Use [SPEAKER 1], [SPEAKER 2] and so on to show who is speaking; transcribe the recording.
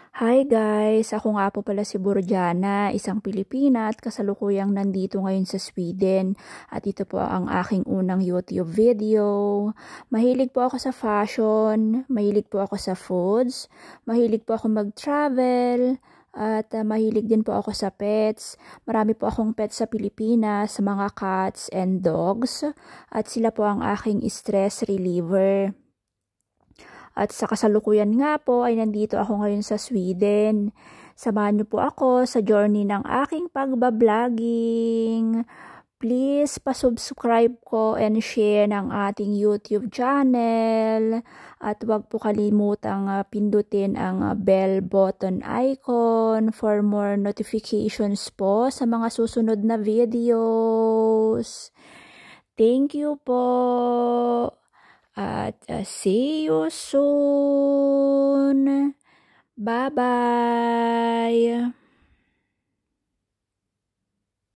[SPEAKER 1] Hi guys! Ako nga po pala si Borjana, isang Pilipina at kasalukuyang nandito ngayon sa Sweden. At ito po ang aking unang YouTube video. Mahilig po ako sa fashion, mahilig po ako sa foods, mahilig po ako mag-travel, at mahilig din po ako sa pets. Marami po akong pets sa Pilipinas, mga cats and dogs. At sila po ang aking stress reliever. At sa kasalukuyan nga po ay nandito ako ngayon sa Sweden. Samahan niyo po ako sa journey ng aking pagbabloging. Please pa-subscribe ko and share ng ating YouTube channel. At huwag po kalimutang pindutin ang bell button icon for more notifications po sa mga susunod na videos. Thank you po! At see you soon. Bye-bye.